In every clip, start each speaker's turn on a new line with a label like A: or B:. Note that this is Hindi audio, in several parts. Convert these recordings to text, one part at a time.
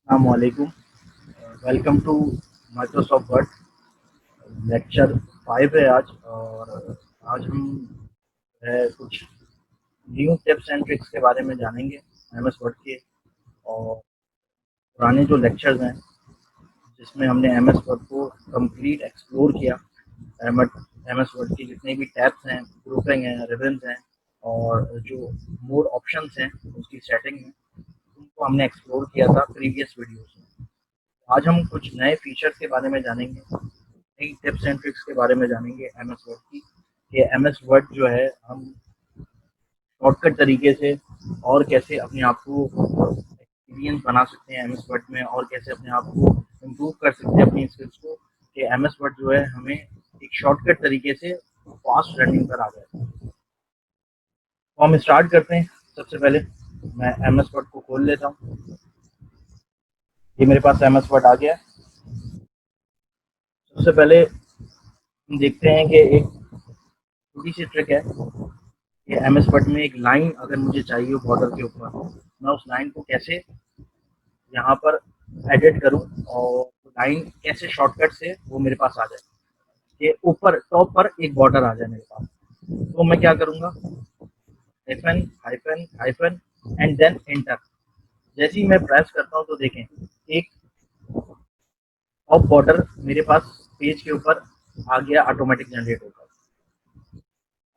A: Assalamualaikum. Welcome to Microsoft Word lecture 5 है आज। और आज हम कुछ न्यू टिप्स एंड ट्रिक्स के बारे में जानेंगे एम एस वर्ड के। और पुराने जो लेक्चर्स हैं जिसमें हमने एम एस वर्ड को कंप्लीट एक्सप्लोर किया, एम एस वर्ड के जितने भी टैब्स हैं, ग्रुपिंग हैं, रिबन्स हैं और जो मोर ऑप्शंस हैं उसकी सेटिंग है, उनको हमने एक्सप्लोर किया था प्रीवियस वीडियोस में। आज हम कुछ नए फीचर्स के बारे में जानेंगे, नई टिप्स एंड ट्रिक्स के बारे में जानेंगे एम एस वर्ड की। कि एम एस वर्ड जो है हम शॉर्टकट तरीके से और कैसे अपने आप को एक्सपीरियंस बना सकते हैं एम एस वर्ड में, और कैसे अपने आप को इम्प्रूव कर सकते हैं अपनी स्किल्स को, कि एम एस वर्ड जो है हमें एक शॉर्टकट तरीके से फास्ट रनिंग पर आ जाए। तो हम स्टार्ट करते हैं। सबसे पहले मैं एम एस वर्ड को खोल लेता हूँ। ये मेरे पास एम एस वर्ड आ गया है। सबसे पहले हम देखते हैं कि एक छोटी सी ट्रिक है कि एम एस वर्ड में एक लाइन अगर मुझे चाहिए हो बॉर्डर के ऊपर, मैं उस लाइन को कैसे यहाँ पर एडिट करूँ और लाइन कैसे शॉर्टकट से वो मेरे पास आ जाए, कि ऊपर टॉप पर एक बॉर्डर आ जाए मेरे पास। तो मैं क्या करूँगा, hyphen hyphen hyphen and then enter. जैसे ही मैं प्रेस करता हूँ तो देखें एक टॉप बॉर्डर मेरे पास पेज के ऊपर आ गया, ऑटोमेटिक जनरेट होकर।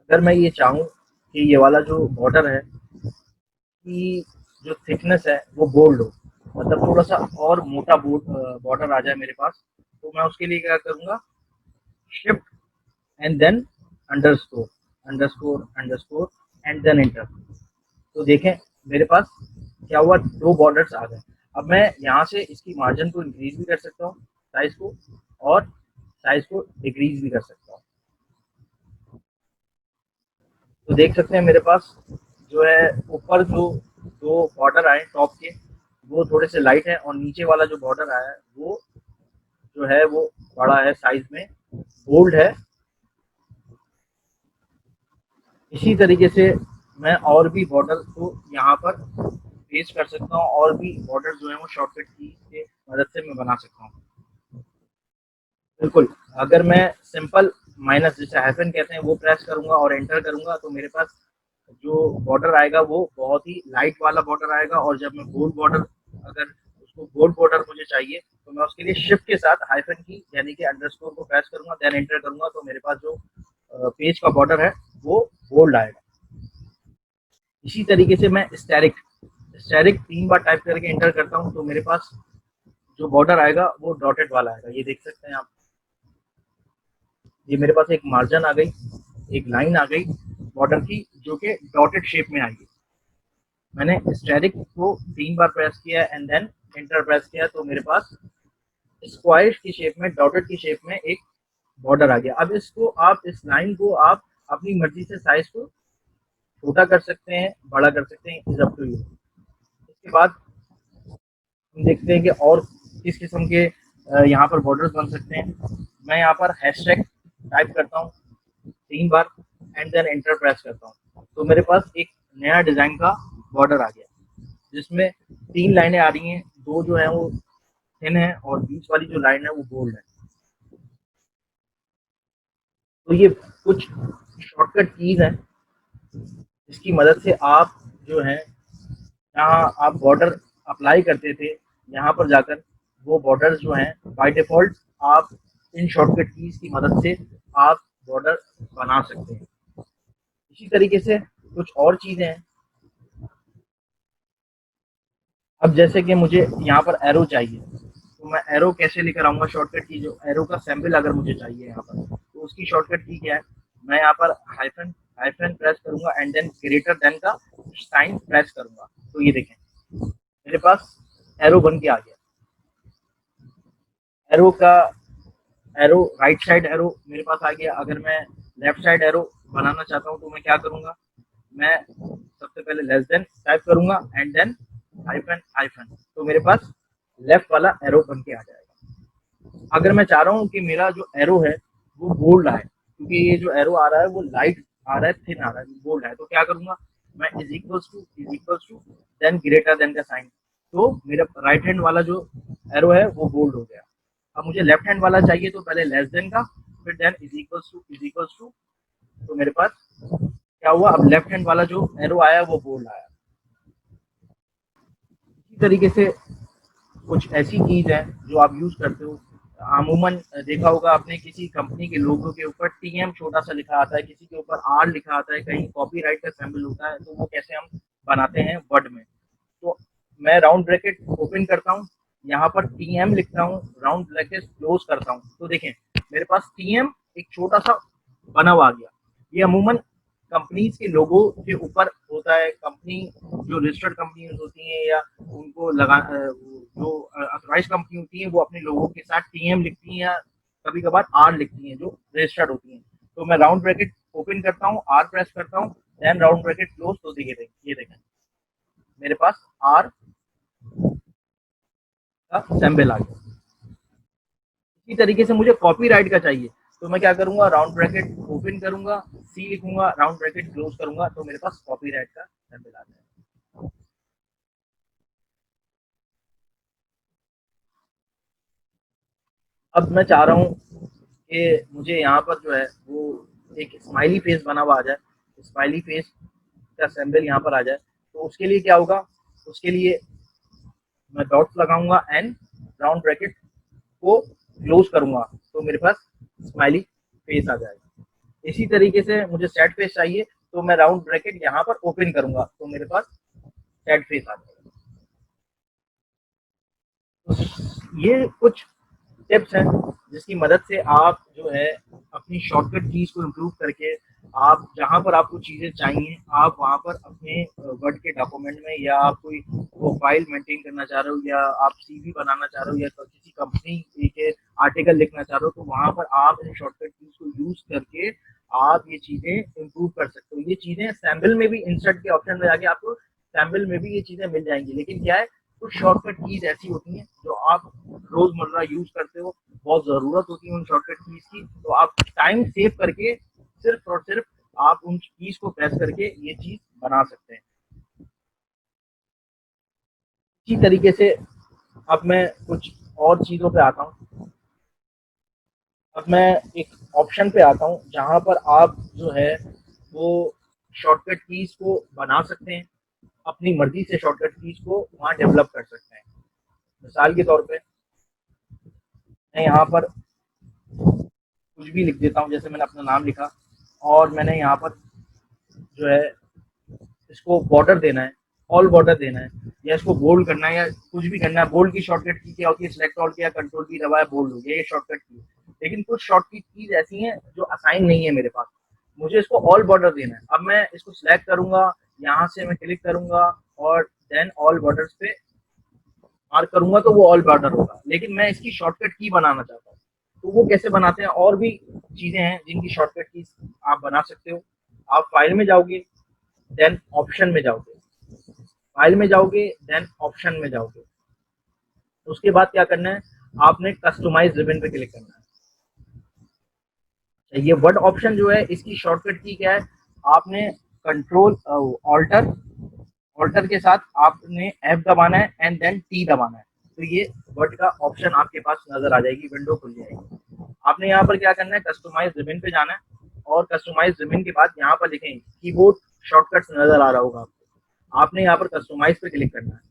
A: अगर मैं ये चाहूँ कि ये वाला जो बॉर्डर है की जो थिकनेस है वो बोल्ड हो, मतलब थोड़ा सा और मोटा बॉर्डर आ जाए मेरे पास, तो मैं उसके लिए क्या करूँगा, shift and then underscore underscore underscore and then enter. तो देखें मेरे पास क्या हुआ, दो बॉर्डर्स आ गए। अब मैं यहाँ से इसकी मार्जिन को इंक्रीज भी कर सकता हूँ, साइज को, और साइज को डिक्रीज भी कर सकता हूँ। तो देख सकते हैं मेरे पास जो है ऊपर जो दो बॉर्डर आए टॉप के वो थोड़े से लाइट है, और नीचे वाला जो बॉर्डर आया है वो जो है वो बड़ा है, साइज में बोल्ड है। इसी तरीके से मैं और भी बॉर्डर को यहाँ पर पेस्ट कर सकता हूँ, और भी बॉर्डर जो है वो शॉर्टकट की के मदद से मैं बना सकता हूँ। बिल्कुल, अगर मैं सिंपल माइनस जिसे हाइफन कहते हैं वो प्रेस करूंगा और एंटर करूंगा, तो मेरे पास जो बॉर्डर आएगा वो बहुत ही लाइट वाला बॉर्डर आएगा। और जब मैं बोल्ड बॉर्डर, अगर उसको बोल्ड बॉर्डर मुझे चाहिए, तो मैं उसके लिए शिफ्ट के साथ हाइफन की यानी कि अंडरस्कोर को प्रेस करूंगा, देन एंटर करूंगा, तो मेरे पास जो पेज का बॉर्डर है वो बोल्ड आएगा। इसी तरीके से मैं स्टैरिक स्टैरिक 3 बार टाइप करके एंटर करता हूँ, तो मेरे पास जो बॉर्डर आएगा वो डॉटेड वाला आएगा। ये देख सकते हैं आप, ये मेरे पास एक मार्जिन आ गई, एक लाइन आ गई बॉर्डर की जो कि डॉटेड शेप में आएगी। मैंने स्टैरिक को 3 बार प्रेस किया एंड देन एंटर प्रेस किया, तो मेरे पास स्क्वायर की शेप में, डॉटेड की शेप में एक बॉर्डर आ गया। अब इसको आप, इस लाइन को आप अपनी मर्जी से साइज को छोटा कर सकते हैं, बड़ा कर सकते हैं, इज अप टू यू। इसके बाद हम देखते हैं कि और किस किस्म के यहाँ पर बॉर्डर्स बन सकते हैं। मैं यहाँ पर हैशटैग टाइप करता हूँ 3 बार एंड देन एंटर प्रेस करता हूँ, तो मेरे पास एक नया डिजाइन का बॉर्डर आ गया, जिसमें 3 लाइनें आ रही हैं, दो जो है वो थिन है और बीच वाली जो लाइन है वो बोल्ड है। तो ये कुछ शॉर्टकट कीज है जिसकी मदद से आप जो है, जहाँ आप बॉर्डर अप्लाई करते थे, यहाँ पर जाकर वो बॉर्डर जो हैं बाय डिफॉल्ट आप इन शॉर्टकट कीज की मदद से आप बॉर्डर बना सकते हैं। इसी तरीके से कुछ और चीज़ें हैं। अब जैसे कि मुझे यहाँ पर एरो चाहिए, तो मैं एरो कैसे लेकर आऊँगा, शॉर्टकट की जो एरो का सैम्पल अगर मुझे चाहिए यहाँ पर, तो उसकी शॉर्टकट की क्या है, मैं यहाँ पर हाइफन हाइफन प्रेस करूँगा एंड देन ग्रेटर देन का साइन प्रेस करूँगा, तो ये देखें मेरे पास एरो बन के आ गया। एरो का एरो राइट साइड एरो मेरे पास आ गया। अगर मैं लेफ्ट साइड एरो बनाना चाहता हूँ तो मैं क्या करूँगा, मैं सबसे पहले लेस देन टाइप करूँगा एंड देन हाइफन हाइफन, तो मेरे पास लेफ्ट वाला एरो बन के आ जाएगा। अगर मैं चाह रहा हूँ कि मेरा जो एरो है वो बोल्ड आए, क्योंकि ये जो एरो आ रहा है वो लाइट आ रहा है, थिन आ रहा है, बोल्ड है, तो क्या करूँगा, मैं is equals to then greater than का साइन तो मेरा राइट हैंड वाला जो एरो है वो बोल्ड हो गया। अब मुझे लेफ्ट हैंड वाला चाहिए, तो पहले लेस देन का, फिर देन इज इक्वल्स टू। तो मेरे पास क्या हुआ, अब लेफ्ट हैंड वाला जो एरो आया वो बोल्ड आया। इसी तरीके से कुछ ऐसी चीज है जो आप यूज करते हो। अमूमन देखा होगा आपने, किसी कंपनी के लोगों के ऊपर टीएम छोटा सा लिखा आता है, किसी के ऊपर आर लिखा आता है, कहीं कॉपीराइट का सिंबल होता है, तो वो कैसे हम बनाते हैं वर्ड में। तो मैं राउंड ब्रैकेट ओपन करता हूँ, यहाँ पर टीएम लिखता हूँ, राउंड ब्रैकेट क्लोज करता हूँ, तो देखें मेरे पास टीएम एक छोटा सा बना हुआ आ गया। ये अमूमन कंपनीज के लोगो के ऊपर होता है। कंपनी जो रजिस्टर्ड कंपनी होती है या उनको लगा जो अथॉराइज कंपनी होती है, वो अपने लोगों के साथ टीएम लिखती है या कभी कभार आर लिखती है जो रजिस्टर्ड होती है। तो मैं राउंड ब्रैकेट ओपन करता हूँ, आर प्रेस करता हूँ, देन राउंड ब्रैकेट क्लोज, तो देखिए ये देखें मेरे पास आर का सैम्बल आ गया। इसी तरीके से मुझे कॉपीराइट का चाहिए, तो मैं क्या करूंगा, राउंड ब्रैकेट ओपन करूंगा, सी लिखूंगा, राउंड ब्रैकेट क्लोज करूंगा, तो मेरे पास कॉपीराइट का सैम्बल आ जाएगा। अब मैं चाह रहा हूँ कि मुझे यहाँ पर जो है वो एक स्माइली फेस बना हुआ आ जाए, स्माइली फेस का सैम्बल यहाँ पर आ जाए। तो उसके लिए क्या होगा, उसके लिए मैं डॉट्स लगाऊंगा एंड राउंड ब्रैकेट को क्लोज करूंगा, तो मेरे पास स्माइली फेस आ जाएगा। इसी तरीके से मुझे सेट फेस चाहिए, तो मैं राउंड ब्रैकेट यहाँ पर ओपन करूंगा, तो मेरे पास सेट फेस आ जाएगा। तो ये कुछ टिप्स हैं जिसकी मदद से आप जो है अपनी शॉर्टकट कीज को इम्प्रूव करके आप जहाँ पर आपको चीज़ें चाहिए आप वहाँ पर अपने वर्ड के डॉक्यूमेंट में, या आप कोई प्रोफाइल मेंटेन करना चाह रहे हो, या आप सीवी बनाना चाह रहे हो, या किसी कंपनी के आर्टिकल लिखना चाह रहे हो, तो वहाँ पर आप इन शॉर्टकट कीज को यूज करके आप ये चीज़ें इम्प्रूव कर सकते हो। ये चीज़ें सैम्पल में भी, इंसर्ट के ऑप्शन में जाके आपको सैम्पल में भी ये चीज़ें मिल जाएंगी। लेकिन क्या है, कुछ शॉर्टकट कीज ऐसी होती हैं जो आप रोजमर्रा यूज करते हो, बहुत जरूरत होती है उन शॉर्टकट कीज की, तो आप टाइम सेव करके सिर्फ और सिर्फ आप उन कीज को प्रेस करके ये चीज बना सकते हैं। इसी तरीके से अब मैं कुछ और चीजों पे आता हूँ। अब मैं एक ऑप्शन पे आता हूँ जहाँ पर आप जो है वो शॉर्टकट कीज को बना सकते हैं, अपनी मर्जी से शॉर्टकट कीज को वहाँ डेवलप कर सकते हैं। मिसाल के तौर पे मैं यहाँ पर कुछ भी लिख देता हूँ, जैसे मैंने अपना नाम लिखा और मैंने यहाँ पर जो है इसको बॉर्डर देना है, ऑल बॉर्डर देना है, या इसको बोल्ड करना है, या कुछ भी करना है। बोल्ड की शॉर्टकट की क्या होती है, सिलेक्ट ऑल किया, कंट्रोल की दबाया, बोल्ड हो गया, ये शॉर्टकट की। लेकिन कुछ शॉर्टकट कीज ऐसी हैं जो असाइन नहीं है मेरे पास, मुझे इसको ऑल बॉर्डर देना है। अब मैं इसको सिलेक्ट करूंगा, यहाँ से मैं क्लिक करूंगा और देन ऑल बॉर्डर्स पे मार्क करूंगा, तो वो ऑल बॉर्डर होगा। लेकिन मैं इसकी शॉर्टकट की बनाना चाहता हूँ, तो वो कैसे बनाते हैं, और भी चीजें हैं जिनकी शॉर्टकट की आप बना सकते हो। आप फाइल में जाओगे, देन ऑप्शन में जाओगे, फाइल में जाओगे, देन ऑप्शन में जाओगे, उसके बाद क्या करना है, आपने कस्टमाइज रिबन पे क्लिक करना है। ये वर्ड ऑप्शन जो है इसकी शॉर्टकट की क्या है, आपने कंट्रोल ऑल्टर, ऑल्टर के साथ आपने एफ दबाना है एंड देन टी दबाना है, तो ये वर्ड का ऑप्शन आपके पास नजर आ जाएगी, विंडो खुल जाएगी। आपने यहाँ पर क्या करना है, कस्टमाइज रिबन पे जाना है, और कस्टमाइज रिबन के बाद यहाँ पर लिखें कीबोर्ड शॉर्टकट्स नजर आ रहा होगा आपको, आपने यहाँ पर कस्टमाइज पे क्लिक करना है।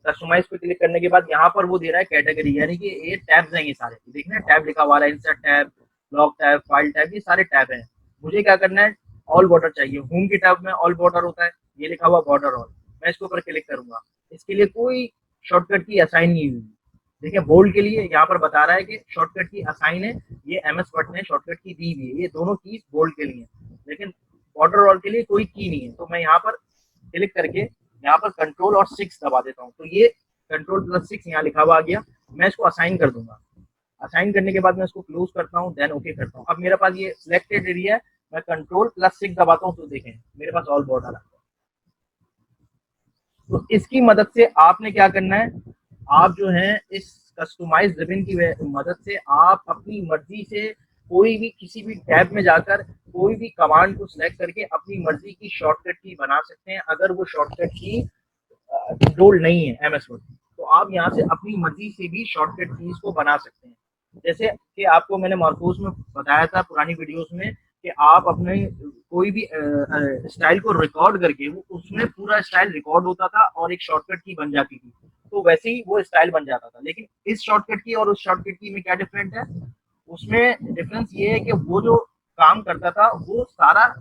A: कस्टमाइज पे क्लिक करने के बाद यहाँ पर वो दे रहा है कैटेगरी, यानी कि ये टैब्स हैं, ये सारे देखना, टैब लिखा हुआ है, insert tab, lock tab, file tab, ये सारे टैब हैं। मुझे क्या करना है, ऑल बॉर्डर चाहिए, होम के टैब में ऑल बॉर्डर होता है, ये लिखा हुआ बॉर्डर ऑल, मैं इसके ऊपर क्लिक करूंगा। इसके लिए कोई शॉर्टकट की असाइन नहीं हुई। देखिए बोल्ड के लिए यहाँ पर बता रहा है कि शॉर्टकट की असाइन है, ये एमएस वर्ड ने शॉर्टकट की दी हुई है, ये दोनों कीज बोल्ड के लिए, लेकिन बॉर्डर ऑल के लिए कोई की नहीं है। तो मैं यहाँ पर क्लिक करके यहाँ पर कंट्रोल और 6 दबा देता हूँ, तो ये कंट्रोल+6 यहाँ लिखा हुआ आ गया। मैं इसको असाइन कर दूंगा, असाइन करने के बाद मैं इसको क्लोज करता हूँ, देन ओके करता हूँ। अब मेरे पास ये सिलेक्टेड एरिया है, मैं कंट्रोल+6 दबाता हूँ, तो देखें मेरे पास ऑल बॉर्डर आ गया। तो इसकी मदद से आपने क्या करना है, आप जो है इस कस्टमाइज रिबन की मदद से आप अपनी मर्जी से कोई भी किसी भी टैब में जाकर कोई भी कमांड को सिलेक्ट करके अपनी मर्जी की शॉर्टकट की बना सकते हैं, अगर वो शॉर्टकट की इंस्टॉल नहीं है एमएस वर्ड। आप यहाँ से अपनी मर्जी से भी शॉर्टकट कीज को बना सकते हैं। जैसे कि आपको मैंने मार्कोस में बताया था पुरानी वीडियोस में कि आप अपने कोई भी स्टाइल को रिकॉर्ड करके वो उसमें पूरा स्टाइल रिकॉर्ड होता था और एक शॉर्टकट की बन जाती थी, तो वैसे ही वो स्टाइल बन जाता था। लेकिन इस शॉर्टकट की और उस शॉर्टकट की में क्या डिफरेंट है, उसमें डिफरेंस ये है कि वो जो काम करता था वो सारा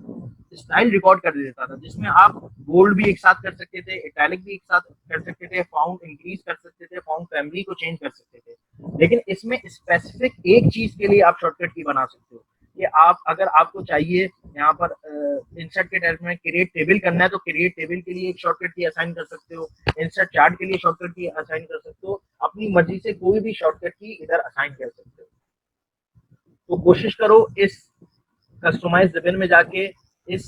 A: स्टाइल रिकॉर्ड कर देता था, जिसमें आप बोल्ड भी एक साथ कर सकते थे, इटैलिक भी एक साथ कर सकते थे, फाउंड इंक्रीज कर सकते थे, फाउंड फैमिली को चेंज कर सकते थे। लेकिन इसमें स्पेसिफिक एक चीज के लिए आप शॉर्टकट की बना सकते हो कि आप अगर आपको चाहिए यहाँ पर इंसर्ट के टाइप में क्रिएट टेबल करना है तो क्रिएट टेबल के लिए एक शॉर्टकट की असाइन कर सकते हो, इंसर्ट चार्ट के लिए शॉर्टकट की असाइन कर सकते हो, अपनी मर्जी से कोई भी शॉर्टकट की इधर असाइन कर सकते हो। तो कोशिश करो इस कस्टमाइज रिबन में जाके इस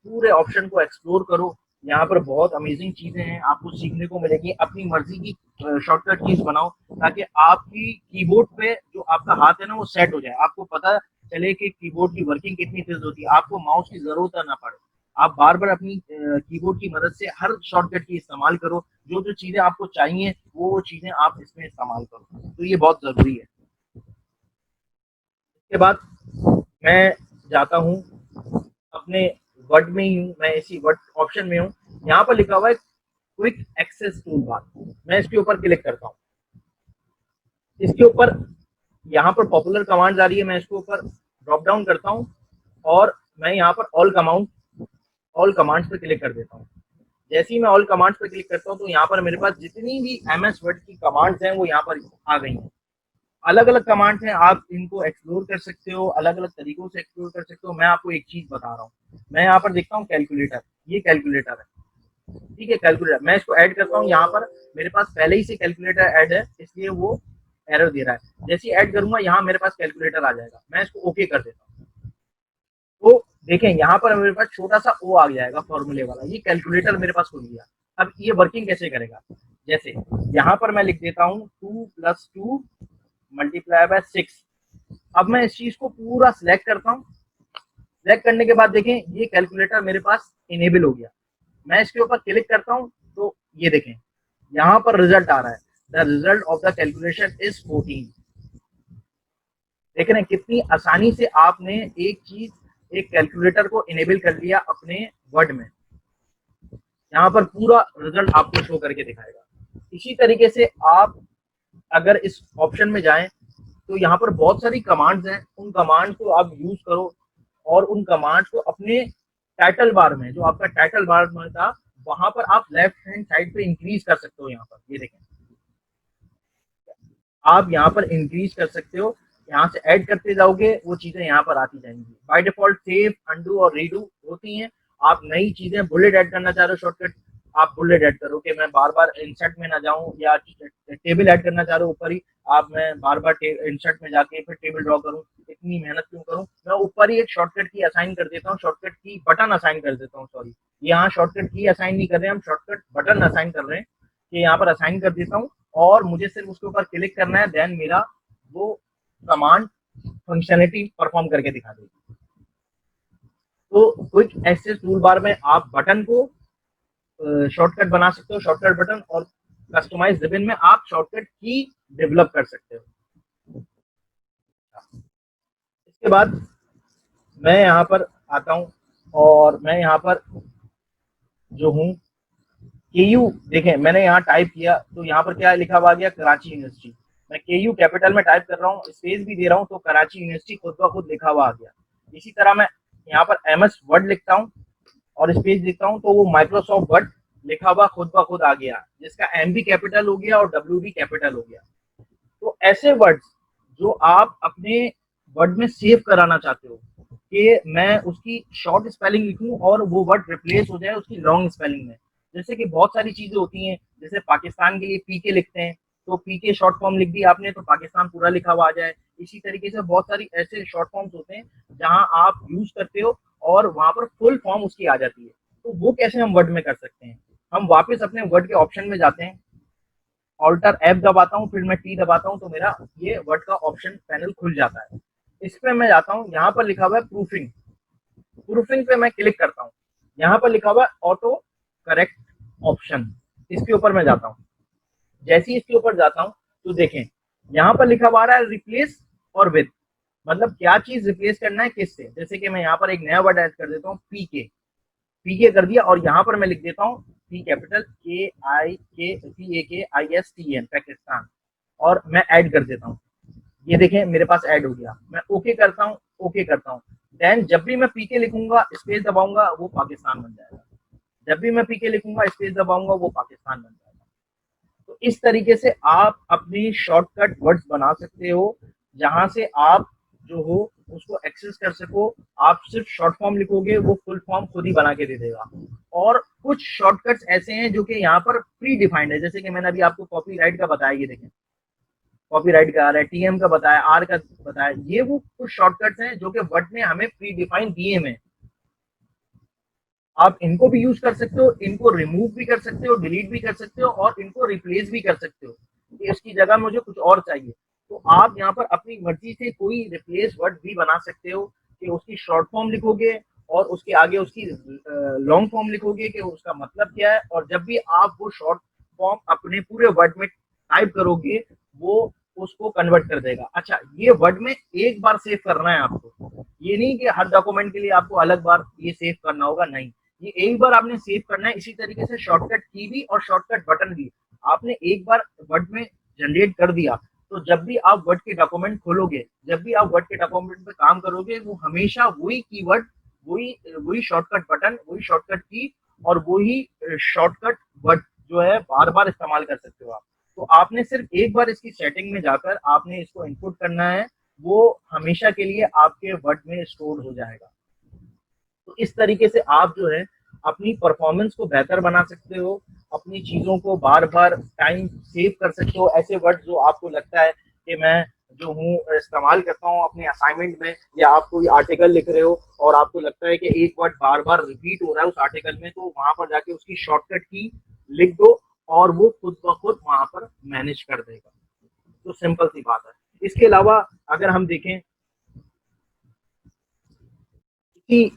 A: पूरे ऑप्शन को एक्सप्लोर करो। यहाँ पर बहुत अमेजिंग चीजें हैं, आपको सीखने को मिलेगी। अपनी मर्जी की शॉर्टकट कीज बनाओ ताकि आपकी कीबोर्ड पे जो आपका हाथ है ना वो सेट हो जाए, आपको पता चले कि कीबोर्ड की वर्किंग कितनी तेज होती है, आपको माउस की जरूरत ना पड़े। आप बार बार अपनी कीबोर्ड की मदद से हर शॉर्टकट की इस्तेमाल करो, जो जो चीजें आपको चाहिए वो चीजें आप इसमें इस्तेमाल करो, तो ये बहुत जरूरी है। इसके बाद मैं जाता हूँ अपने वर्ड में ही हूँ, मैं इसी वर्ड ऑप्शन में हूँ। यहाँ पर लिखा हुआ है क्विक एक्सेस टूल बार, मैं इसके ऊपर क्लिक करता हूँ। इसके ऊपर यहाँ पर पॉपुलर कमांड्स आ रही है, मैं इसके ऊपर ड्रॉप डाउन करता हूँ और मैं यहाँ पर ऑल कमांड्स पे क्लिक कर देता हूँ। जैसे ही मैं ऑल कमांड्स पे क्लिक करता हूँ तो यहाँ पर मेरे पास जितनी भी एमएस वर्ड की कमांड्स हैं वो यहाँ पर आ गई हैं। अलग अलग कमांड्स हैं, आप इनको एक्सप्लोर कर सकते हो, अलग अलग तरीकों से एक्सप्लोर कर सकते हो। मैं आपको एक चीज बता रहा हूँ, मैं यहाँ पर देखता हूँ कैलकुलेटर, ये कैलकुलेटर है, ठीक है। कैलकुलेटर मैं इसको ऐड करता हूँ, यहाँ पर मेरे पास पहले ही से कैलकुलेटर ऐड है इसलिए वो एरर दे रहा है। जैसे ऐड करूंगा यहाँ मेरे पास कैलकुलेटर आ जाएगा, मैं इसको ओके कर देता हूँ। तो देखें यहाँ पर मेरे पास छोटा सा ओ आ जाएगा फॉर्मूले वाला, ये कैलकुलेटर मेरे पास खुल गया। अब ये वर्किंग कैसे करेगा, जैसे यहाँ पर मैं लिख देता हूँ 2 + 2 मल्टीप्लाई बाय 6। अब मैं इस चीज को पूरा सिलेक्ट करता हूँ। सिलेक्ट करने के बाद देखें ये कैलकुलेटर मेरे पास इनेबल हो गया। मैं इसके ऊपर क्लिक करता हूँ तो ये देखें यहाँ पर रिजल्ट आ रहा है, the result of the calculation is 14। देख रहे हैं कितनी आसानी से आपने एक चीज एक कैलकुलेटर को इनेबल कर लिया अपने वर्ड में। यहाँ पर पूरा रिजल्ट आपको शो करके दिखाएगा। इसी तरीके से आप अगर इस ऑप्शन में जाएं तो यहाँ पर बहुत सारी कमांड्स हैं, उन कमांड्स को आप यूज करो और उन कमांड्स को अपने टाइटल बार में, जो आपका टाइटल बार में था वहां पर आप लेफ्ट हैंड साइड पे इंक्रीज कर सकते हो। यहाँ पर ये देखें आप यहाँ पर इंक्रीज कर सकते हो, यहाँ से ऐड करते जाओगे वो चीजें यहाँ पर आती जाएंगी। बाय डिफॉल्ट सेव, अंडू और रीडू होती हैं। आप नई चीजें बुलेट ऐड करना चाह रहे हो शॉर्टकट, आप बुलेट ऐड करो कि मैं बार बार इंसर्ट में ना जाऊं, या टेबल ऐड करना चाह रहे हो ऊपर ही, आप मैं बार बार इंसर्ट में जाके फिर टेबल ड्रॉ करूं, इतनी मेहनत क्यों करूं, मैं ऊपर ही एक शॉर्टकट की असाइन कर देता हूँ, शॉर्टकट की बटन असाइन कर देता हूँ। सॉरी, यहाँ शॉर्टकट की असाइन नहीं कर रहे हैं, हम शॉर्टकट बटन असाइन कर रहे हैं कि यहाँ पर असाइन कर देता हूँ और मुझे सिर्फ उसके ऊपर क्लिक करना है, देन मेरा वो कमांड फंक्शनलिटी परफॉर्म करके दिखा देगी। तो क्विक एक्सेस टूल बार में आप बटन को शॉर्टकट बना सकते हो, शॉर्टकट बटन, और कस्टमाइज रिबन में आप शॉर्टकट की डेवलप कर सकते हो। इसके बाद मैं यहाँ पर आता हूँ और मैं यहाँ पर जो हूँ केयू, देखें मैंने यहाँ टाइप किया तो यहाँ पर क्या लिखा हुआ आ गया, कराची यूनिवर्सिटी। मैं केयू कैपिटल में टाइप कर रहा हूँ, स्पेस भी दे रहा हूँ तो कराची यूनिवर्सिटी खुद ब खुद लिखा हुआ आ गया। इसी तरह मैं यहाँ पर एमएस वर्ड लिखता हूँ और स्पेस लिखता हूँ तो वो माइक्रोसॉफ्ट वर्ड लिखा हुआ खुद ब खुद आ गया, जिसका एम भी कैपिटल हो गया और डब्ल्यू भी कैपिटल हो गया। तो ऐसे वर्ड्स जो आप अपने वर्ड में सेव कराना चाहते हो कि मैं उसकी शॉर्ट स्पेलिंग लिखूं और वो वर्ड रिप्लेस हो जाए उसकी लॉन्ग स्पेलिंग में, जैसे कि बहुत सारी चीजें होती हैं, जैसे पाकिस्तान के लिए पीके लिखते हैं तो पीके शॉर्ट फॉर्म लिख दी आपने तो पाकिस्तान पूरा लिखा हुआ आ जाए। इसी तरीके से बहुत सारी ऐसे शॉर्ट फॉर्म्स होते हैं जहां आप यूज करते हो और वहां पर फुल फॉर्म उसकी आ जाती है। तो वो कैसे हम वर्ड में कर सकते हैं, हम वापस अपने वर्ड के ऑप्शन में जाते हैं, ऑल्टर एफ दबाता हूँ, फिर मैं टी दबाता हूँ तो मेरा ये वर्ड का ऑप्शन पैनल खुल जाता है। इस पे मैं जाता हूँ, यहाँ पर लिखा हुआ है प्रूफिंग, प्रूफिंग पे मैं क्लिक करता हूँ, यहाँ पर लिखा हुआ है ऑटो करेक्ट ऑप्शन, इसके ऊपर मैं जाता हूँ। जैसे ही इसके ऊपर जाता हूँ तो देखें यहाँ पर लिखा हुआ आ रहा है रिप्लेस और विद, मतलब क्या चीज रिप्लेस करना है किससे। जैसे कि मैं यहाँ पर एक नया वर्ड ऐड कर देता हूँ पीके, पीके कर दिया और यहाँ पर मैं लिख देता हूँ पी कैपिटल के आई के P A K I S T N Pakistan, और मैं ऐड कर देता हूँ। ये देखें मेरे पास ऐड हो गया। मैं ओके करता हूँ, ओके करता हूँ। देन जब भी मैं पीके लिखूंगा स्पेस दबाऊंगा वो पाकिस्तान बन जाएगा, जब भी मैं पीके लिखूंगा स्पेस दबाऊंगा वो पाकिस्तान बन जाएगा। तो इस तरीके से आप अपनी शॉर्टकट वर्ड्स बना सकते हो जहां से आप जो हो उसको एक्सेस कर सको। आप सिर्फ शॉर्ट फॉर्म लिखोगे वो फुल फॉर्म खुद ही बना के दे देगा। और कुछ शॉर्टकट्स ऐसे हैं जो कि यहाँ पर प्री डिफाइंड है, जैसे कि मैंने अभी आपको कॉपीराइट का बताया, ये देखें कॉपीराइट का आ रहा है, टीएम का बताया, आर का बताया, ये वो कुछ शॉर्टकट्स हैं जो कि वर्ड ने हमें प्री डिफाइन दिए हैं। आप इनको भी यूज कर सकते हो, इनको रिमूव भी कर सकते हो, डिलीट भी कर सकते हो और इनको रिप्लेस भी कर सकते हो कि इसकी जगह मुझे कुछ और चाहिए। तो आप यहाँ पर अपनी मर्जी से कोई रिप्लेस वर्ड भी बना सकते हो कि उसकी शॉर्ट फॉर्म लिखोगे और उसके आगे उसकी लॉन्ग फॉर्म लिखोगे कि उसका मतलब क्या है, और जब भी आप वो शॉर्ट फॉर्म अपने पूरे वर्ड में टाइप करोगे वो उसको कन्वर्ट कर देगा। अच्छा, ये वर्ड में एक बार सेव करना है आपको, ये नहीं कि हर डॉक्यूमेंट के लिए आपको अलग बार ये सेव करना होगा, नहीं, ये एक बार आपने सेव करना है। इसी तरीके से शॉर्टकट की भी और शॉर्टकट बटन भी आपने एक बार वर्ड में जनरेट कर दिया, तो जब भी आप वर्ड के डॉक्यूमेंट खोलोगे, जब भी आप वर्ड के डॉक्यूमेंट पे काम करोगे, वो हमेशा वही कीवर्ड, वही वही शॉर्टकट बटन, वही शॉर्टकट की और वही शॉर्टकट वर्ड जो है बार बार इस्तेमाल कर सकते हो आप। तो आपने सिर्फ एक बार इसकी सेटिंग में जाकर आपने इसको इनपुट करना है, वो हमेशा के लिए आपके वर्ड में स्टोर हो जाएगा। तो इस तरीके से आप जो है अपनी परफॉर्मेंस को बेहतर बना सकते हो, अपनी चीज़ों को बार बार टाइम सेव कर सकते हो। ऐसे वर्ड जो आपको लगता है कि मैं जो हूँ इस्तेमाल करता हूँ अपने असाइनमेंट में, या आप कोई आर्टिकल लिख रहे हो और आपको लगता है कि एक वर्ड बार बार रिपीट हो रहा है उस आर्टिकल में, तो वहां पर जाके उसकी शॉर्टकट की लिख दो और वो खुद ब खुद वहां पर मैनेज कर देगा। तो सिंपल सी बात है। इसके अलावा अगर हम देखें इसी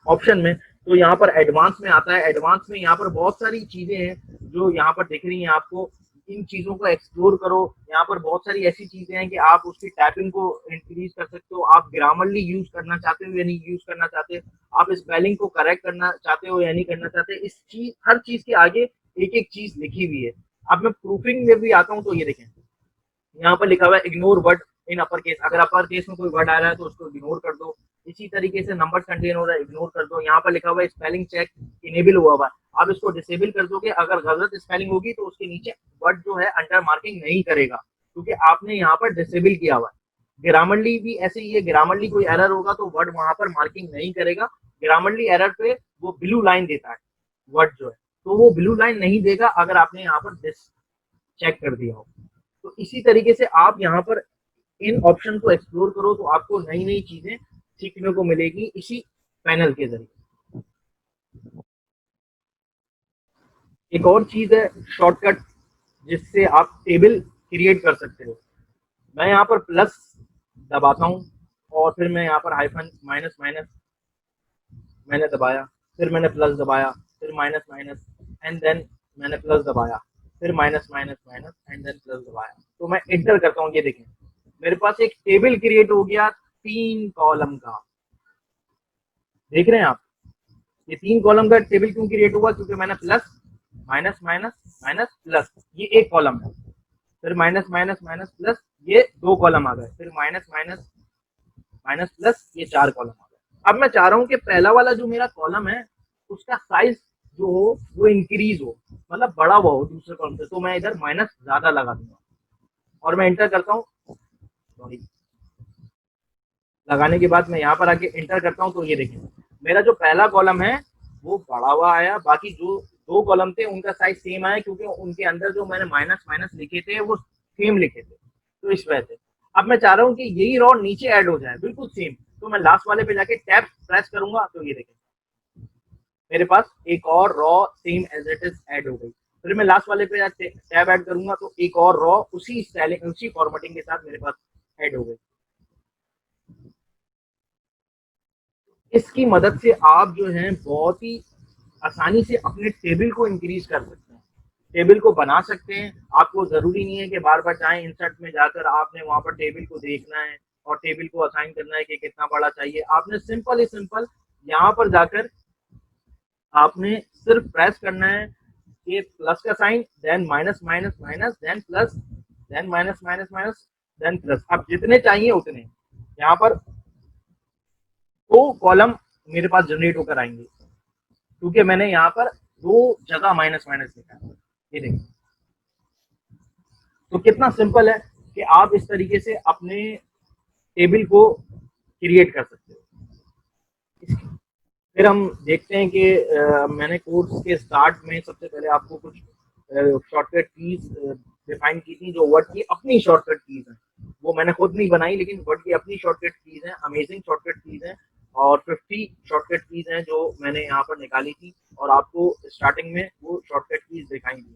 A: ऑप्शन में, तो यहाँ पर एडवांस में आता है। एडवांस में यहाँ पर बहुत सारी चीजें हैं जो यहाँ पर दिख रही हैं आपको, इन चीजों को एक्सप्लोर करो। यहाँ पर बहुत सारी ऐसी चीजें हैं कि आप उसकी टाइपिंग को इंक्रीज कर सकते हो, आप ग्रामरली यूज करना चाहते हो या नहीं यूज करना चाहते, आप स्पेलिंग को करेक्ट करना चाहते हो या नहीं करना चाहते। इस चीज हर चीज के आगे एक एक चीज लिखी हुई है। अब मैं प्रूफिंग में भी आता हूँ, तो ये देखें यहाँ पर लिखा हुआ है ignore word in upper case. अगर अपर केस में कोई वर्ड आ रहा है तो उसको इग्नोर कर दो। इसी तरीके से नंबर कंटेन हो रहा है, इग्नोर कर दो। यहाँ पर लिखा हुआ है स्पेलिंग चेक इनेबल हुआ है, आप इसको डिसेबल कर दोगे। अगर गलत स्पेलिंग होगी तो उसके नीचे वर्ड जो है अंडर मार्किंग नहीं करेगा, क्योंकि आपने यहाँ पर डिसेबल किया हुआ है। ग्रामरली भी ऐसे ही है, ग्रामरली कोई एरर होगा तो वर्ड वहां पर मार्किंग नहीं करेगा। ग्रामरली एरर पे वो ब्लू लाइन देता है वर्ड जो है, तो वो ब्लू लाइन नहीं देगा अगर आपने यहाँ पर चेक कर दिया हो। तो इसी तरीके से आप यहाँ पर इन ऑप्शन को एक्सप्लोर करो तो आपको नई नई चीजें सीखने को मिलेगी इसी पैनल के जरिए। एक और चीज है शॉर्टकट जिससे आप टेबल क्रिएट कर सकते हो। मैं यहाँ पर प्लस दबाता हूँ और फिर मैं यहाँ पर हाइफन माइनस माइनस मैंने दबाया, फिर मैंने प्लस दबाया, फिर माइनस माइनस एंड देन मैंने प्लस दबाया, फिर minus minus minus and then plus दबाया। तो मैं एंटर करता हूँ, ये देखें मेरे पास एक टेबल क्रिएट हो गया 3 कॉलम का। देख रहे हैं आप, ये 3 कॉलम का टेबल क्यों क्रिएट हुआ, क्योंकि मैंने plus minus minus minus plus, ये एक कॉलम है, फिर माइनस माइनस माइनस प्लस, ये 2 कॉलम आ गए, फिर माइनस माइनस माइनस प्लस, ये 4 कॉलम आ गए। अब मैं चाह रहा हूँ कि पहला वाला जो मेरा कॉलम है उसका साइज जो हो वो इंक्रीज हो, मतलब बड़ा हुआ हो दूसरे कॉलम से, तो मैं इधर माइनस ज्यादा लगा दूंगा और मैं एंटर करता हूँ। सॉरी, लगाने के बाद मैं यहाँ पर आके एंटर करता हूँ, तो ये देखिए मेरा जो पहला कॉलम है वो बढ़ा हुआ आया, बाकी जो 2 कॉलम थे उनका साइज सेम आया, क्योंकि उनके अंदर जो मैंने माइनस माइनस लिखे थे वो सेम लिखे थे, तो इस वजह से। अब मैं चाह रहा हूँ कि यही रॉ नीचे ऐड हो जाए बिल्कुल सेम, तो मैं लास्ट वाले पे जाके टैब प्रेस करूंगा, तो ये देखें मेरे पास एक और row same as it is add हो गई। फिर मैं लास्ट वाले पे टैब ऐड करूंगा तो एक और रॉ उसी स्टाइलिंग उसी फॉर्मेटिंग के साथ मेरे पास ऐड हो गई। इसकी मदद से आप जो है बहुत ही आसानी से अपने टेबल को इंक्रीज कर सकते हैं। टेबल को बना सकते हैं। आपको जरूरी नहीं है कि बार बार चाहे इंसर्ट में जाकर आपने वहां पर टेबल को देखना है और टेबल को असाइन करना है कि कितना बड़ा चाहिए। आपने सिंपल ही सिंपल यहाँ पर जाकर आपने सिर्फ प्रेस करना है कि प्लस का sign, then minus minus minus, then plus, then minus minus minus, then plus. आप जितने चाहिए उतने यहाँ पर दो कॉलम मेरे पास जनरेट होकर आएंगे, क्योंकि मैंने यहाँ पर दो जगह माइनस माइनस लिखा है। ये देखिए, तो कितना सिंपल है कि आप इस तरीके से अपने टेबल को क्रिएट कर सकते हो। फिर हम देखते हैं कि मैंने कोर्स के स्टार्ट में सबसे पहले आपको कुछ शॉर्टकट कीज डिफाइन की थी, जो वर्ड की अपनी शॉर्टकट कीज हैं। वो मैंने खुद नहीं बनाई, लेकिन वर्ड की अपनी शॉर्टकट कीज हैं, अमेजिंग शॉर्टकट कीज हैं, और 50 शॉर्टकट कीज हैं जो मैंने यहाँ पर निकाली थी और आपको स्टार्टिंग में वो शॉर्टकट कीज दिखाई थी।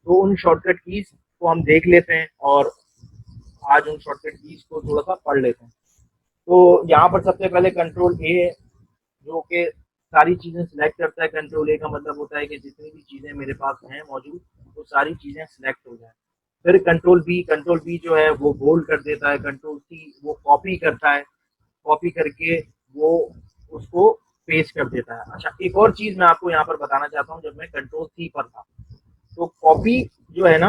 A: तो उन शॉर्टकट कीज को हम देख लेते हैं और आज उन शॉर्टकट कीज को थोड़ा सा पढ़ लेते हैं। तो यहाँ पर सबसे पहले कंट्रोल ए, जो कि सारी चीजें सिलेक्ट करता है। कंट्रोल ए का मतलब होता है कि जितनी भी चीजें मेरे पास हैं मौजूद, वो सारी चीजें सिलेक्ट हो जाए। फिर कंट्रोल बी जो है वो बोल्ड कर देता है। कंट्रोल सी वो कॉपी करता है, कॉपी करके वो उसको पेस्ट कर देता है। अच्छा, एक और चीज मैं आपको यहाँ पर बताना चाहता हूँ। जब मैं कंट्रोल सी पर था तो कॉपी जो है ना,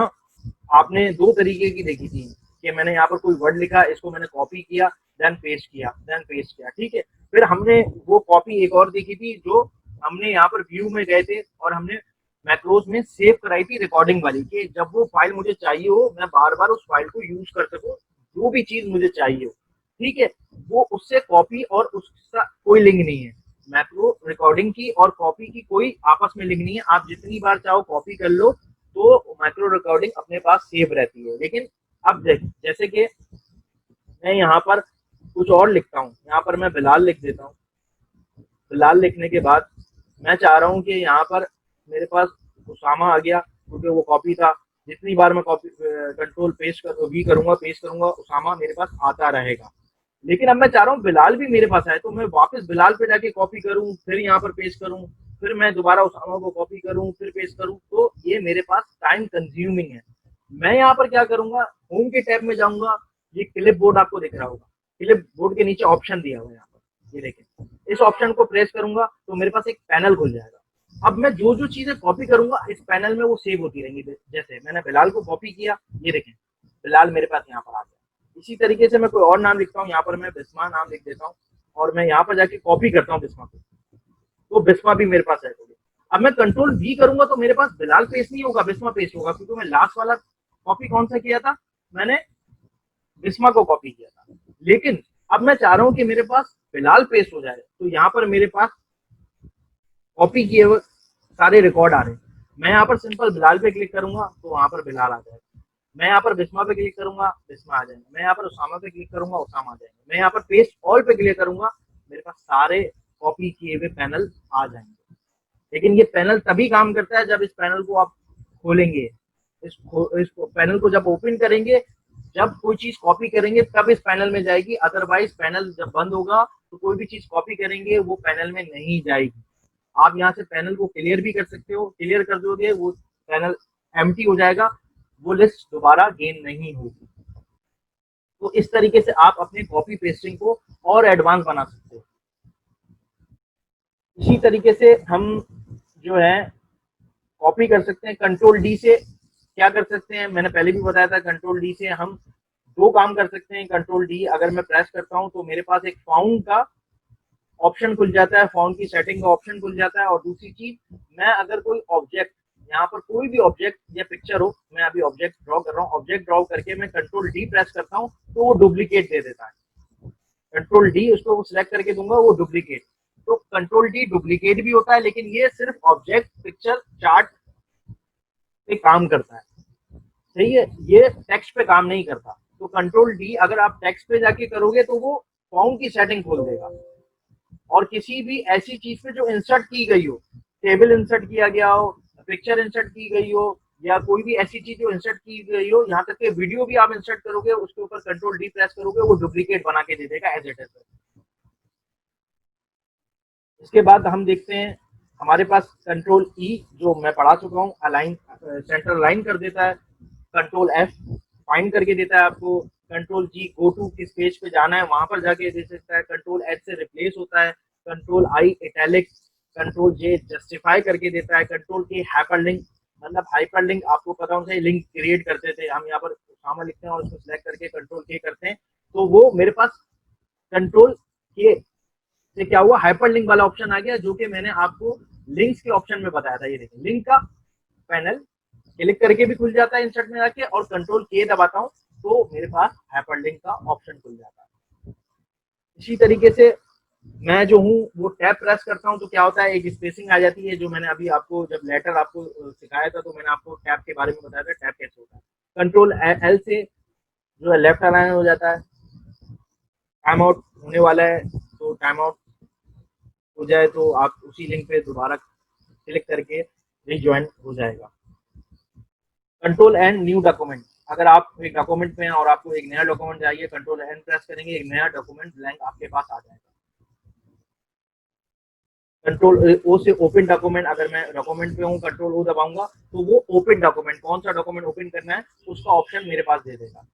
A: आपने दो तरीके की देखी थी कि मैंने यहाँ पर कोई वर्ड लिखा, इसको मैंने कॉपी किया, देन पेस्ट किया, देन पेस्ट किया, ठीक है। फिर हमने वो कॉपी एक और देखी थी, जो हमने यहाँ पर व्यू में गए थे और हमने मैक्रोस में सेव कराई थी रिकॉर्डिंग वाली, कि जब वो फाइल मुझे चाहिए हो मैं बार बार उस फाइल को यूज कर सकूं, जो भी चीज मुझे चाहिए हो, ठीक है। वो उससे कॉपी और उसका कोई लिंक नहीं है। मैक्रो रिकॉर्डिंग की और कॉपी की कोई आपस में लिंक नहीं है। आप जितनी बार चाहो कॉपी कर लो, तो माइक्रो रिकॉर्डिंग अपने पास सेव रहती है। लेकिन अब जैसे कि मैं यहाँ पर कुछ और लिखता हूँ, यहाँ पर मैं बिलाल लिख देता हूँ। बिलाल लिखने के बाद मैं चाह रहा हूँ कि यहाँ पर मेरे पास उसामा आ गया, क्योंकि वो कॉपी था। जितनी बार मैं कॉपी कंट्रोल पेस्ट भी करूंगा, पेस्ट करूंगा, उसामा मेरे पास आता रहेगा। लेकिन अब मैं चाह रहा हूँ बिलाल भी मेरे पास आए, तो मैं वापस बिलाल पे जाके कॉपी करूँ, फिर यहाँ पर पेस्ट करूँ, फिर मैं दोबारा उसामा को कॉपी करूँ, फिर पेस्ट करूँ, तो ये मेरे पास टाइम कंज्यूमिंग है। मैं यहाँ पर क्या करूंगा, होम के टैब में जाऊंगा। ये क्लिप बोर्ड आपको दिख रहा होगा, क्लिप बोर्ड के नीचे ऑप्शन दिया हुआ है यहाँ पर, ये देखें। इस ऑप्शन को प्रेस करूंगा तो मेरे पास एक पैनल खुल जाएगा। अब मैं जो जो चीजें कॉपी करूंगा इस पैनल में वो सेव होती रहेंगी। जैसे मैंने बिलाल को कॉपी किया, ये देखें बिलाल मेरे पास यहाँ पर आ गया। इसी तरीके से मैं कोई और नाम लिखता हूँ, यहाँ पर मैं बिस्मा नाम लिख देता हूँ और मैं यहाँ पर जाके कॉपी करता हूँ बिस्मा को, तो बिस्मा भी मेरे पास है। अब मैं कंट्रोल भी करूंगा तो मेरे पास बिलाल पेस्ट नहीं होगा, बिस्मा पेस्ट होगा, क्योंकि मैं लास्ट वाला कॉपी कौन सा किया था, मैंने बिस्मा को कॉपी किया था। लेकिन अब मैं चाह रहा हूं कि मेरे पास बिलाल पेस्ट हो जाए, तो यहाँ पर मेरे पास कॉपी किए हुए सारे रिकॉर्ड आ रहे हैं। मैं यहाँ पर सिंपल बिलाल पे क्लिक करूंगा तो वहां पर बिलाल आ जाएगा। मैं यहाँ पर बिस्मा पे क्लिक करूंगा, बिस्मा आ जाएगा। मैं यहाँ पर उसामा पे क्लिक करूंगा, उसामा आ जाएगा। मैं यहाँ पर पेस्ट ऑल पे क्लिक करूंगा, मेरे पास सारे कॉपी किए हुए पैनल आ जाएंगे। लेकिन ये पैनल तभी काम करता है जब इस पैनल को आप खोलेंगे। इस पैनल को जब ओपन करेंगे, जब कोई चीज कॉपी करेंगे तब इस पैनल में जाएगी। अदरवाइज पैनल जब बंद होगा तो कोई भी चीज कॉपी करेंगे वो पैनल में नहीं जाएगी। आप यहाँ से पैनल को क्लियर भी कर सकते हो, क्लियर कर दोगे वो पैनल एम्प्टी हो जाएगा, वो लिस्ट दोबारा गेन नहीं होगी। तो इस तरीके से आप अपने कॉपी पेस्टिंग को और एडवांस बना सकते हो। इसी तरीके से हम जो है कॉपी कर सकते हैं। कंट्रोल डी से क्या कर सकते हैं, मैंने पहले भी बताया था, कंट्रोल डी से हम दो काम कर सकते हैं। कंट्रोल डी अगर मैं प्रेस करता हूं तो मेरे पास एक फाउंड का ऑप्शन खुल जाता है, फाउंड की सेटिंग का ऑप्शन खुल जाता है। और दूसरी चीज, मैं अगर कोई ऑब्जेक्ट, यहाँ पर कोई भी ऑब्जेक्ट या पिक्चर हो, मैं अभी ऑब्जेक्ट ड्रॉ कर रहा हूँ, ऑब्जेक्ट ड्रॉ करके मैं कंट्रोल डी प्रेस करता हूँ तो वो डुप्लीकेट दे देता है। कंट्रोल डी उसको सिलेक्ट करके दूंगा, वो डुप्लीकेट। तो कंट्रोल डी डुप्लीकेट भी होता है, लेकिन ये सिर्फ ऑब्जेक्ट, पिक्चर, चार्ट पे काम करता है, सही है। ये टेक्स्ट पे काम नहीं करता। तो कंट्रोल डी अगर आप टेक्स्ट पे जाके करोगे तो वो फाउंड की सेटिंग खोल देगा। और किसी भी ऐसी चीज पे जो इंसर्ट की गई हो, टेबल इंसर्ट किया गया हो, पिक्चर इंसर्ट की गई हो, या कोई भी ऐसी चीज जो इंसर्ट की गई हो, यहाँ तक कि वीडियो भी आप इंसर्ट करोगे, उसके ऊपर कंट्रोल डी प्रेस करोगे, वो डुप्लीकेट बना के दे देगा एज इट इज। इसके बाद हम देखते हैं हमारे पास कंट्रोल ई जो मैं पढ़ा चुका हूँ, अलाइन सेंटर अलाइन कर देता है। कंट्रोल एफ फाइंड करके देता है आपको। कंट्रोल जी गो टू किस पेज पे जाना है वहां पर जाके दे सकता है। कंट्रोल एच से रिप्लेस होता है। Control I italic. Control J justify करके देता है। कंट्रोल के हाइपर लिंक, मतलब हाइपर लिंक आपको पता होना चाहिए, लिंक क्रिएट करते थे हम यहाँ पर सामा लिखते हैं और उसको सिलेक्ट करके कंट्रोल के करते हैं, तो वो मेरे पास कंट्रोल के से क्या हुआ, हाइपर लिंक वाला ऑप्शन आ गया, जो कि मैंने आपको लिंक्स के ऑप्शन में बताया था। ये देखिए लिंक का पैनल क्लिक करके भी खुल जाता है इंसर्ट में जाके, और कंट्रोल के दबाता हूँ तो मेरे पास हाइपर लिंक का ऑप्शन खुल जाता है। इसी तरीके से मैं जो हूँ वो टैब प्रेस करता हूँ तो क्या होता है, एक स्पेसिंग आ जाती है, जो मैंने अभी आपको जब लेटर आपको सिखाया था तो मैंने आपको टैब के बारे में बताया था, टैब कैसे होता है। कंट्रोल एल से जो है लेफ्ट अलाइन हो जाता है। टाइम आउट होने वाला है तो टाइम आउट हो जाए तो आप उसी लिंक पे दोबारा क्लिक करके रिज्वाइन हो जाएगा। कंट्रोल एंड न्यू डॉक्यूमेंट, अगर आप एक डॉक्यूमेंट में हैं और आपको एक नया डॉक्यूमेंट चाहिए, कंट्रोल एन प्रेस करेंगे, एक नया डॉक्यूमेंट ब्लैंक आपके पास आ जाएगा। कंट्रोल ओ से ओपन डॉक्यूमेंट, अगर मैं डॉक्यूमेंट पे हूँ कंट्रोल ओ दबाऊंगा तो वो ओपन डॉक्यूमेंट, कौन सा डॉक्यूमेंट ओपन करना है उसका ऑप्शन मेरे पास दे देगा।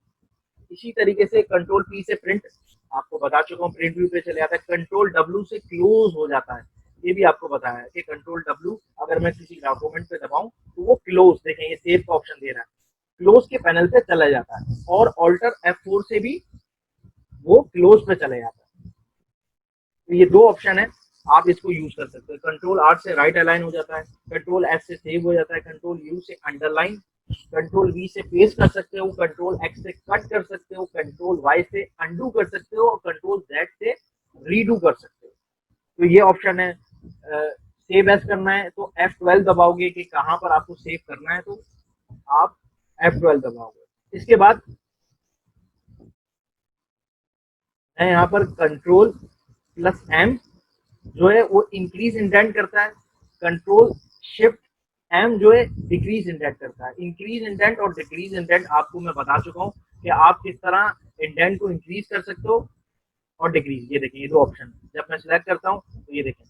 A: इसी तरीके से कंट्रोल पी से प्रिंट, आपको बता चुका हूँ, प्रिंट व्यू पे चले जाता है। कंट्रोल डब्ल्यू से क्लोज हो जाता है, ये भी आपको बताया है कि कंट्रोल डब्ल्यू अगर मैं किसी डॉक्यूमेंट पे दबाऊं तो वो क्लोज, देखें ये सेव का ऑप्शन दे रहा है, क्लोज के पैनल पे चला जाता है। और ऑल्टर F4 से भी वो क्लोज पे चले जाता है। तो ये दो ऑप्शन है, आप इसको यूज कर सकते हो। कंट्रोल आर से राइट अलाइन हो जाता है। कंट्रोल एफ से सेव हो जाता है। कंट्रोल यू से अंडरलाइन। कंट्रोल वी से पेस्ट कर सकते हो। कंट्रोल एक्स से कट कर सकते हो। कंट्रोल वाई से अंडू कर सकते हो और कंट्रोल जेड से रीडू कर सकते हो। तो ये ऑप्शन है। सेव एस करना है तो F12 दबाओगे कि कहाँ पर आपको सेव करना है, तो आप F12 दबाओगे। इसके बाद मैं यहाँ पर कंट्रोल प्लस एम जो है वो इंक्रीज इंडेंट करता है। कंट्रोल शिफ्ट एम जो है डिक्रीज इंडेंट करता है। इंक्रीज इंडेंट और डिक्रीज इंडेंट आपको मैं बता चुका हूँ कि आप किस तरह इंडेंट को इंक्रीज कर सकते हो और डिक्रीज। ये देखिए ये दो ऑप्शन, जब मैं सिलेक्ट करता हूँ तो ये देखें,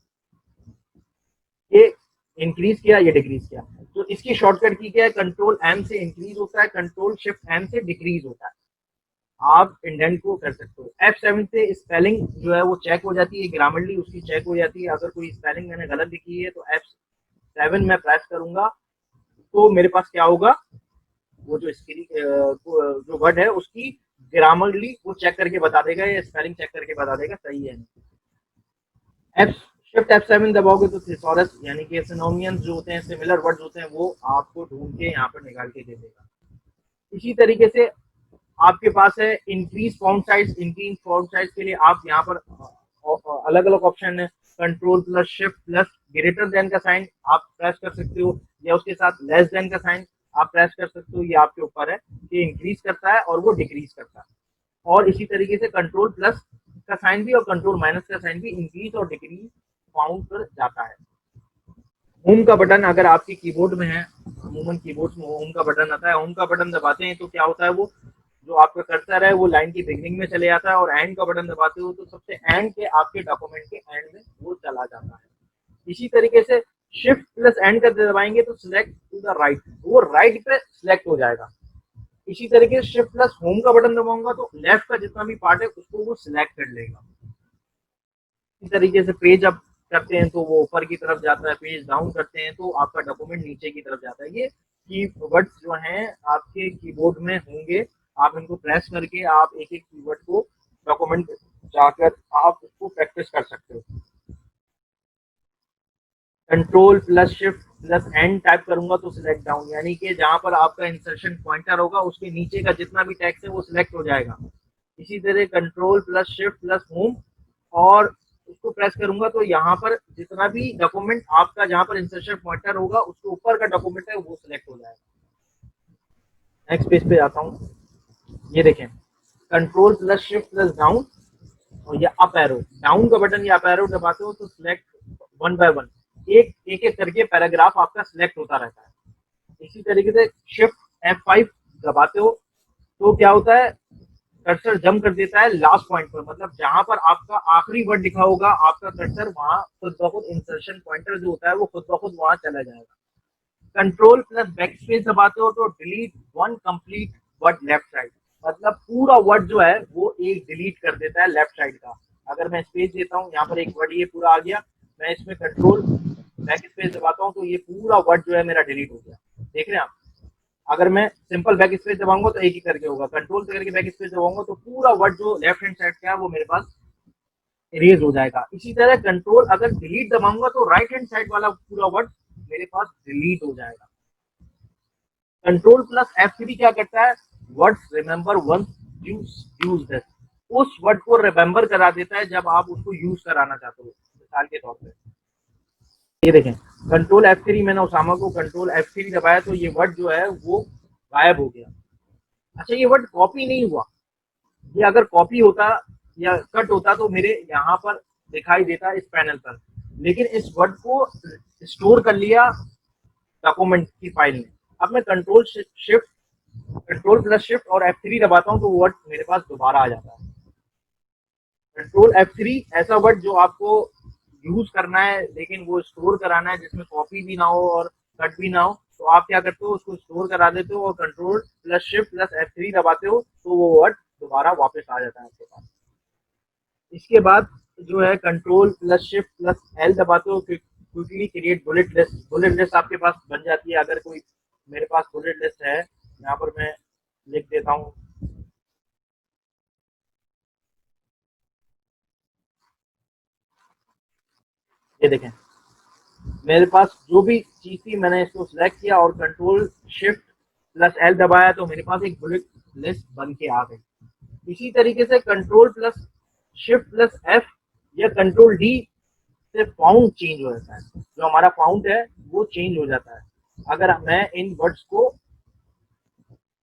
A: ये इंक्रीज किया, ये डिक्रीज किया। तो इसकी शॉर्टकट की क्या है, कंट्रोल एम से इंक्रीज होता है, कंट्रोल शिफ्ट एम से डिक्रीज होता है। आप इंडेंट को कर सकते हो। F7 से स्पेलिंग जो है वो चेक हो जाती है, ग्रामरली उसकी चेक हो जाती है। अगर कोई स्पेलिंग मैंने गलत लिखी है तो F7 में प्रेस करूंगा तो मेरे पास क्या होगा, वो जो स्क्रीन जो वर्ड है उसकी ग्रामरली वो चेक करके बता देगा, या स्पेलिंग चेक करके बता देगा सही है। शिफ्ट F7 दबाओगे तो थिसॉरस यानी कि सिनोनियम्स जो होते हैं, सिमिलर वर्ड्स होते हैं, वो आपको ढूंढ के यहाँ पर निकाल के दे देगा। इसी तरीके से आपके पास है increase font size. Increase font size के लिए आप यहाँ पर अलग अलग ऑप्शन है। Control plus shift plus greater than का साइन आप प्रेस कर सकते हो, या उसके साथ लेस देन का साइन आप प्रेस कर सकते हो। ये आपके ऊपर है कि इंक्रीज करता है और वो डिक्रीज करता है। और इसी तरीके से कंट्रोल प्लस का साइन भी और कंट्रोल माइनस का साइन भी इंक्रीज और डिक्रीज फाउंड पर जाता है। होम का बटन अगर आपके कीबोर्ड में है, अमूमन कीबोर्ड में होम का बटन आता है, होम का बटन दबाते हैं तो क्या होता है, वो जो आपका कर्सर है वो लाइन की बिगनिंग में चले जाता है, और एंड का बटन दबाते हो तो सबसे एंड के आपके डॉक्यूमेंट के एंड में वो चला जाता है। इसी तरीके से शिफ्ट प्लस एंड कर दबाएंगे तो सिलेक्ट टू द राइट, वो राइट पे सिलेक्ट हो जाएगा। इसी तरीके से शिफ्ट प्लस होम का बटन दबाऊंगा तो लेफ्ट का जितना भी पार्ट है उसको वो सिलेक्ट कर लेगा। इस तरीके से पेज अप करते हैं तो वो ऊपर की तरफ जाता है, पेज डाउन करते हैं तो आपका डॉक्यूमेंट नीचे की तरफ जाता है। ये कीवर्ड्स जो हैं आपके कीबोर्ड में होंगे, आप इनको प्रेस करके आप एक एक कीवर्ड को डॉक्यूमेंट जाकर आप उसको प्रैक्टिस कर सकते हो। Control plus shift plus and type करूंगा तो सिलेक्ट डाउन, यानी कि जहां पर आपका इंसर्शन पॉइंटर होगा उसके नीचे का जितना भी टेक्स्ट है वो सिलेक्ट हो जाएगा। इसी तरह control plus shift plus home और उसको प्रेस करूंगा तो यहाँ पर जितना भी डॉक्यूमेंट आपका जहां पर इंसर्शन पॉइंटर होगा उसके ऊपर का डॉक्यूमेंट है वो सिलेक्ट हो जाएगा। नेक्स्ट पेज पे जाता हूँ, ये देखें control plus shift plus down और ये अप एरो, डाउन का बटन या अप एरो दबाते हो तो सिलेक्ट वन बाय वन, एक एक करके पैराग्राफ आपका सिलेक्ट होता रहता है। इसी तरीके से शिफ्ट F5 दबाते हो तो क्या होता है, कर्सर जम कर देता है लास्ट पॉइंट पर, मतलब जहां पर आपका आखिरी वर्ड लिखा होगा आपका कर्सर वहां खुद ब खुद इंसर्शन पॉइंटर जो होता है वो खुद ब खुद वहां चला जाएगा। कंट्रोल प्लस बैक स्पेस दबाते हो तो delete one complete word left side, मतलब पूरा वर्ड जो है वो एक डिलीट कर देता है लेफ्ट साइड का। अगर मैं स्पेस देता हूँ, यहाँ पर एक वर्ड ये पूरा आ गया, मैं इसमें कंट्रोल बैक स्पेस दबाता हूँ तो ये पूरा वर्ड जो है मेरा डिलीट हो गया। देख रहे हैं आप? अगर मैं सिंपल बैक स्पेस दबाऊंगा तो एक ही करके होगा, कंट्रोल से करके बैक स्पेस दबाऊंगा तो पूरा वर्ड जो लेफ्ट हैंड साइड का है वो मेरे पास इरेज हो जाएगा। इसी तरह कंट्रोल अगर डिलीट दबाऊंगा तो राइट हैंड साइड वाला पूरा वर्ड मेरे पास डिलीट हो जाएगा। कंट्रोल प्लस F3 क्या करता है, words remember once you use this, उस वर्ड को रिमेंबर करा देता है जब आप उसको यूज कराना चाहते हो। मिसाल के तौर पे ये देखें, कंट्रोल F3 मैंने उसामा को कंट्रोल F3 दबाया तो ये वर्ड जो है वो गायब हो गया। अच्छा, ये वर्ड कॉपी नहीं हुआ, ये अगर कॉपी होता या कट होता तो मेरे यहाँ पर दिखाई देता इस पैनल पर, लेकिन इस वर्ड को स्टोर कर लिया डॉक्यूमेंट की फाइल में। अब मैं कंट्रोल प्लस शिफ्ट और F3 दबाता हूँ तो वर्ड मेरे पास दोबारा आ जाता है। कंट्रोल F3 ऐसा वर्ड जो आपको यूज करना है लेकिन वो स्टोर कराना है, जिसमें कॉपी भी ना हो और कट भी ना हो, तो आप क्या करते हो, उसको स्टोर करा देते हो और control plus shift plus F3 दबाते हो तो वो वर्ड दोबारा वापस आ जाता है आपके पास। इसके बाद जो है control plus shift plus L दबाते हो, quickly create bullet list, bullet list आपके पास बन जाती है। अगर कोई मेरे पास बुलेट लिस्ट है, यहाँ पर मैं लिख देता हूँ, ये देखें मेरे पास जो भी चीज थी मैंने इसको सिलेक्ट किया और कंट्रोल शिफ्ट प्लस एल दबाया तो मेरे पास एक बुलेट लिस्ट बन के आ गई। इसी तरीके से control plus shift plus F या कंट्रोल डी से फाउंड चेंज हो जाता है, जो हमारा फाउंड है वो चेंज हो जाता है अगर मैं इन वर्ड्स को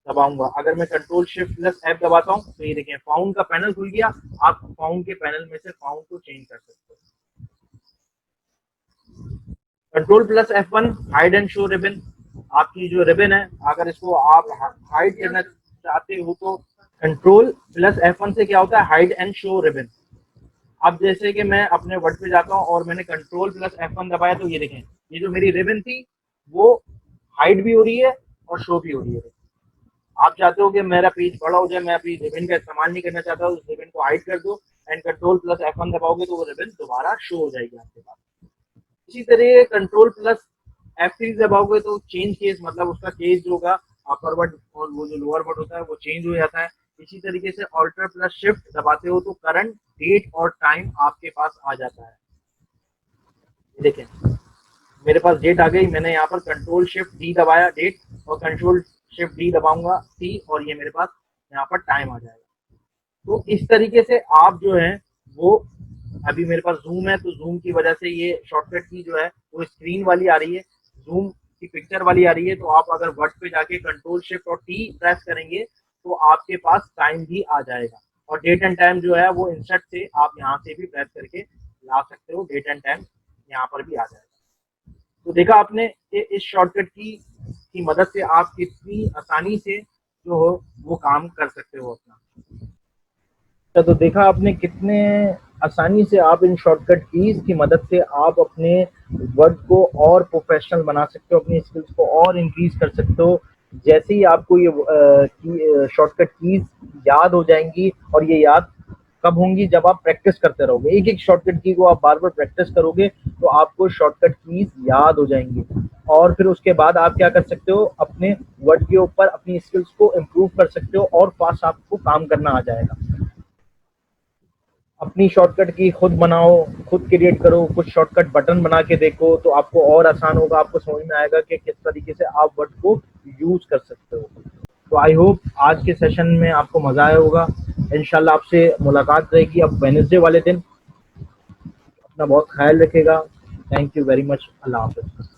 A: दबाऊंगा। अगर मैं कंट्रोल शिफ्ट प्लस एफ दबाता हूँ तो ये देखें फाउंड का पैनल खुल गया, आप फाउंड के पैनल में से फाउंड को चेंज कर सकते हो। Control plus F1 hide and show ribbon, आपकी जो रिबन है अगर इसको आप हाइड करना चाहते हो तो कंट्रोल प्लस F1 से क्या होता है, हाइड एंड शो रिबन। अब जैसे कि मैं अपने वर्ड पे जाता हूँ और मैंने कंट्रोल प्लस F1 दबाया तो ये देखें ये जो मेरी रिबन थी वो हाइड भी हो रही है और शो भी हो रही है। आप चाहते हो कि मेरा पेज बड़ा हो जाए, मैं अपनी रिबन का इस्तेमाल नहीं करना चाहता, उस रिबन को हाइड कर दो एंड कंट्रोल प्लस F1 दबाओगे तो वो रिबन दोबारा शो हो जाएगी आपके पास। इसी तरह कंट्रोल प्लस F3 दबाओगे तो चेंज केस, मतलब उसका केस जो होगा अपर वर्ड और वो जो लोअर वर्ड होता है वो चेंज हो जाता है। इसी तरीके से ऑल्टर प्लस शिफ्ट दबाते हो तो करंट डेट और टाइम आपके पास आ जाता है। देखें मेरे पास डेट आ गई, मैंने यहाँ पर कंट्रोल शिफ्ट डी दबाया डेट और कंट्रोल शिफ्ट डी दबाऊंगा टी और ये मेरे पास यहाँ पर टाइम आ जाएगा। तो इस तरीके से आप जो है वो, अभी मेरे पास जूम है तो जूम की वजह से ये शॉर्टकट की जो है वो स्क्रीन वाली आ रही है, जूम की पिक्चर वाली आ रही है। तो आप अगर वर्ड पे जाके कंट्रोल शिफ्ट और टी प्रेस करेंगे तो आपके पास टाइम भी आ जाएगा और डेट एंड टाइम जो है वो इंसर्ट से आप यहाँ से भी प्रेस करके ला सकते हो, डेट एंड टाइम यहाँ पर भी आ जाएगा। तो देखा आपने इस शॉर्टकट की मदद से आप कितनी आसानी से जो हो वो काम कर सकते हो अपना। तो देखा आपने कितने आसानी से आप इन शॉर्टकट कीज की मदद से आप अपने वर्ड को और प्रोफेशनल बना सकते हो, अपनी स्किल्स को और इंक्रीज कर सकते हो। जैसे ही आपको ये शॉर्टकट कीज याद हो जाएंगी, और ये याद कब होंगी, जब आप प्रैक्टिस करते रहोगे, एक एक शॉर्टकट की को आप बार बार प्रैक्टिस करोगे तो आपको शॉर्टकट कीज याद हो जाएंगी। और फिर उसके बाद आप क्या कर सकते हो, अपने वर्ड के ऊपर अपनी स्किल्स को इम्प्रूव कर सकते हो और फास्ट आपको काम करना आ जाएगा। अपनी शॉर्टकट की खुद बनाओ, खुद क्रिएट करो, कुछ शॉर्टकट बटन बना के देखो तो आपको और आसान होगा, आपको समझ में आएगा कि किस तरीके से आप वर्ड को यूज कर सकते हो। तो आई होप आज के सेशन में आपको मजा आया होगा। इंशाल्लाह आपसे मुलाकात रहेगी अब वेडनेसडे वाले दिन। अपना बहुत ख्याल रखेगा। Thank you very much. Allah Hafiz.